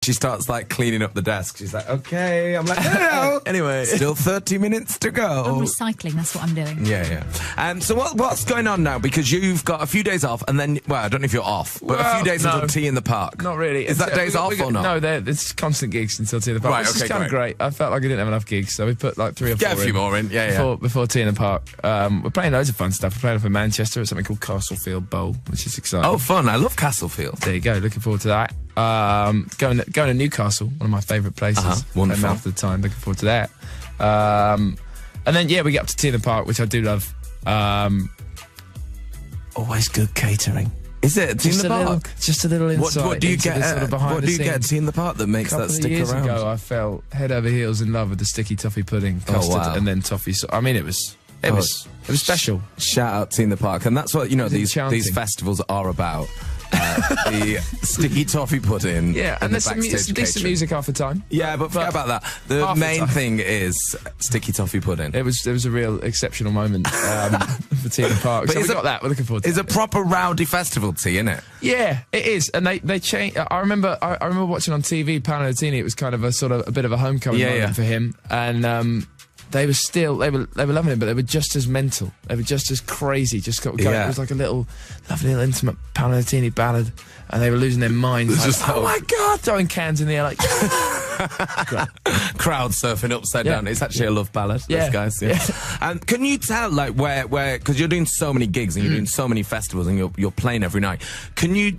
she starts like cleaning up the desk. She's like, okay. I'm like, no. Anyway. Still 30 minutes to go. I'm recycling, that's what I'm doing. Yeah. So what's going on now? Because you've got a few days off, and then, well, I don't know if you're off, but a few days until Tea in the Park. Not really. Is that days off or not? No, it's constant gigs until Tea in the Park. Right, Which is kind of great. I felt like I didn't have enough gigs, so we put like 3 or 4 Get a few more in, before Tea in the Park. We're playing loads of fun stuff. We're playing up in Manchester at something called Castlefield Bowl, which is exciting. Oh, fun. I love Castlefield. There you go. Looking forward to that. Going to Newcastle, one of my favourite places. Wonderful. Half the time. Looking forward to that. And then, we get up to Tea in the Park, which I do love. Always good catering. Is it Tea in the Park? Just a little insight. What do you get? Sort of behind what do you get at Tea in the Park that makes that stick years around? Ago, I fell head over heels in love with the sticky toffee pudding, custard, and then toffee. I mean, it was special. Shout out Tea in the Park, and that's what these festivals are about. The sticky toffee pudding. Yeah, and there's some decent music half the time. Yeah, but forget about that. The main thing is sticky toffee pudding. It was a real exceptional moment for Tea in the Park. So we got that. We're looking forward to it. It's a proper rowdy festival, Tea, isn't it? Yeah, it is. And they change. I remember watching on TV Paolo. It was kind of a bit of a homecoming moment for him. And they were loving it, but they were just as mental. They were just as crazy. Just got going. It was like a lovely little intimate Paolo ballad, and they were losing their minds. Like, just, oh my God, throwing cans in the air like crowd surfing upside down. It's actually a love ballad. Those guys. And can you tell like where because you're doing so many gigs and you're doing so many festivals and you're playing every night? Can you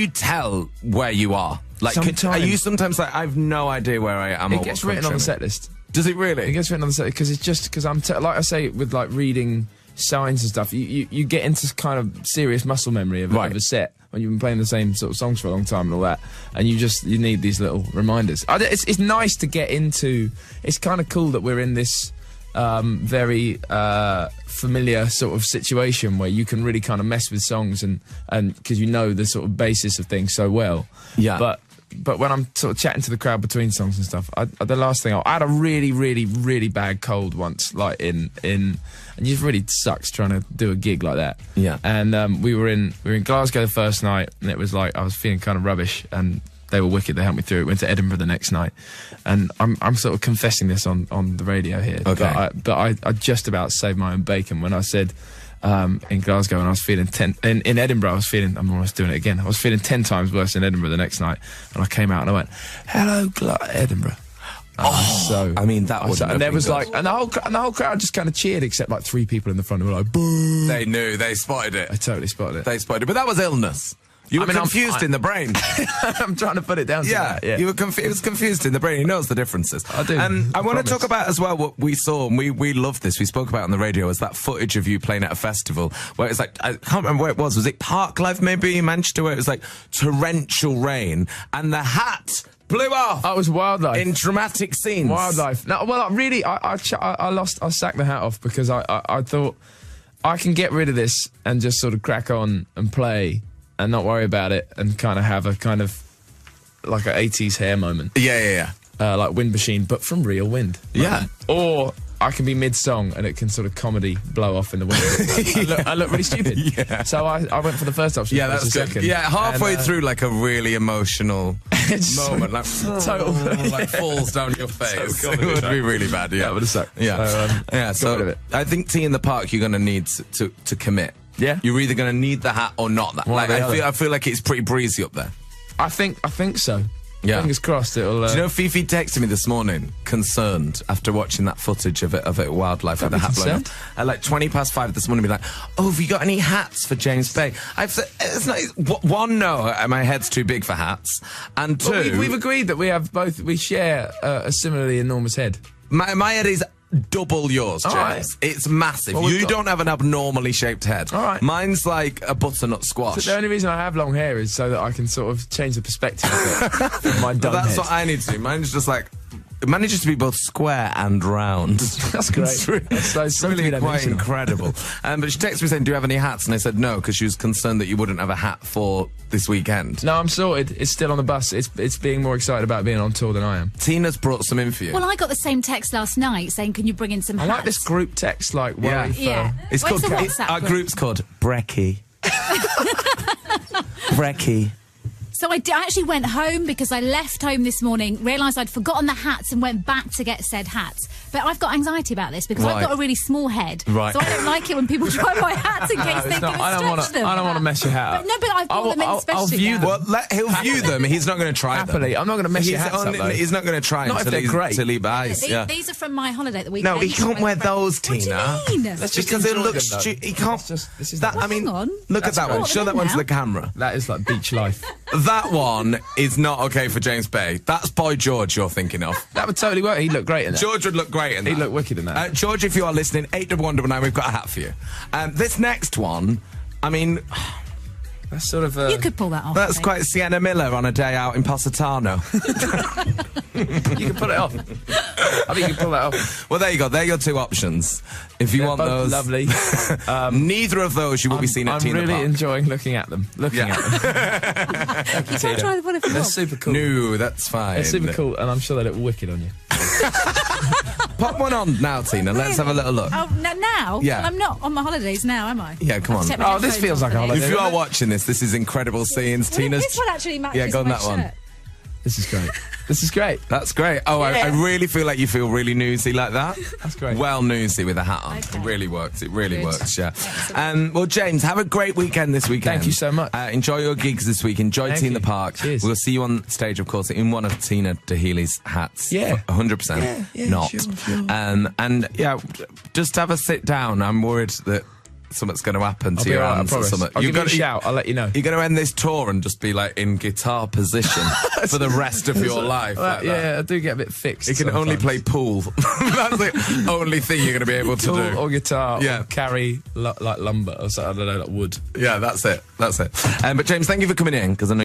tell where you are? Like, are you sometimes like, I've no idea where I am? It gets written on the set list. Does it really? It gets written on the set because it's just because like I say with like reading signs and stuff, you get into kind of serious muscle memory of a set when you've been playing the same sort of songs for a long time and all that, and you need these little reminders. It's nice to get into. It's kind of cool that we're in this very familiar sort of situation where you can really kind of mess with songs and because you know the sort of basis of things so well. Yeah. But when I'm sort of chatting to the crowd between songs and stuff, the last thing I had a really, really, really bad cold once, like and it just really sucks trying to do a gig like that. Yeah. And we were in Glasgow the first night, and it was like I was feeling kind of rubbish, and they were wicked. They helped me through it. Went to Edinburgh the next night, and I'm sort of confessing this on the radio here. Okay. But I just about saved my own bacon when I said. In Glasgow, and I was feeling in Edinburgh, I was feeling, I'm almost doing it again, I was feeling 10 times worse in Edinburgh the next night, and I came out and I went, hello, Edinburgh. So I mean that was, and there was good. and the whole crowd just kind of cheered, except like 3 people in the front who were like, boo. They knew, they spotted it. I totally spotted it. They spotted it, but that was illness. You were confused in the brain. I'm trying to put it down to that. Yeah, you were it was confused in the brain. He knows the differences. I do. I want to talk about as well what we saw, and we loved this. We spoke about it on the radio, was that footage of you playing at a festival where it's like, I can't remember where it was. Was it Parklife maybe in Manchester, where it was like torrential rain and the hat blew off. Oh, it was wildlife in dramatic scenes. Wildlife. No, well, I sacked the hat off because I thought I can get rid of this and just sort of crack on and play. And not worry about it, and kind of have a kind of like an 80s hair moment. Yeah. Like Wind Machine, but from real wind. Yeah. Or I can be mid-song and it can sort of comedy blow off in the wind. I look really stupid. Yeah. So I went for the first option. Yeah, that's good. Second. Yeah, halfway through, like a really emotional moment, like total, like falls down your face. It would be really bad. Yeah, that would have sucked. Yeah. So I think Tea in the Park, you're going to need to commit. Yeah, you're either going to need the hat or not. Like I feel like it's pretty breezy up there. I think so. Yeah, fingers crossed. It'll. Do you know Fifi texted me this morning, concerned after watching that footage of it wildlife with the hat blowing off. At like 5:20 this morning, be like, "Oh, have you got any hats for James Bay?" I've said, it's not, one, no, my head's too big for hats, and two, well, we've agreed that we share a similarly enormous head. My head is double yours, James. Right. It's massive. Well, you don't have an abnormally shaped head. All right. Mine's like a butternut squash. So the only reason I have long hair is so that I can sort of change the perspective of it. My dumb That's head. what I need to do. Mine's just like, it manages to be both square and round. That's great. It's really quite incredible. But she texted me saying, do you have any hats? And I said no, because she was concerned that you wouldn't have a hat for this weekend. No, I'm sorted. It's still on the bus. It's being more excited about being on tour than I am. Tina's brought some in for you. Well, I got the same text last night saying, can you bring in some hats? I like this group text, like, worry for... Yeah. It's called... Our group's called Brecky. Brecky. So I actually went home because I left home this morning, realised I'd forgotten the hats and went back to get said hats. But I've got anxiety about this because I've got a really small head. Right. So I don't like it when people try my hats in case they can stretch them. I don't want to mess your hat up. But I've bought them in specially. I'll view them. Well, he'll view them. He's not going to try Happily. them. I'm not going to mess your hats up, though. He's not going to try not until if they're great. Till he buys. These are from my holiday at the weekend. No, he can't wear those, Tina. What do you mean? Let's just Because it enjoy looks them, though. stupid. He can't. This is that. I mean, hang on. look at that one. Show that one to the camera. That is like beach life. That one is not okay for James Bay. That's Boy George you're thinking of. That would totally work. He'd look great in that. George would look great in that. He'd look wicked in that. George, if you are listening, 81199, we've got a hat for you. This next one, I mean, That's sort of. You could pull that off. that's quite Sienna Miller on a day out in Positano. You can pull it off. I think you can pull that off. Well, there you go. They're your two options. If you They're want both those, lovely. neither of those you will be seen at I'm Tina really Park. enjoying looking at them. You can't try the one if you They're want. super cool. No, that's fine. They're super cool, and I'm sure they look wicked on you. Pop one on now, Tina. Let's have a little look. Oh, now? Yeah. I'm not on my holidays now, am I? Yeah, come on. Take my Oh, this headphones feels off like a for holiday. If you are watching this is incredible scenes. Well, Tina's. this one actually matches Yeah, go on my that one. shirt. This is great. This is great. That's great. Oh, I Yeah. really feel like you feel really newsy like that. That's great. Well newsy with a hat on. Okay. It really works. It really Good. works, yeah. Excellent. Well, James, have a great weekend this weekend. Thank you so much. Enjoy your gigs this week. Enjoy Thank Tina you. Park. Cheers. We'll see you on stage, of course, in one of Tina DeHealy's hats. Yeah. 100%. Yeah, not. sure. And, yeah, just have a sit down. I'm worried that something's going to happen to I'll be your all right, I hands or promise. something. I'll You've give you a got to- shout. I'll let you know. You're going to end this tour and just be like in guitar position for the rest of your life. Well, like that. yeah, I do get a bit fixed. You can only sometimes. play pool. That's the only thing you're going to be able to Tool do. or guitar, Yeah. or carry like lumber or something. I don't know, like wood. Yeah, that's it. That's it. But James, thank you for coming in because I know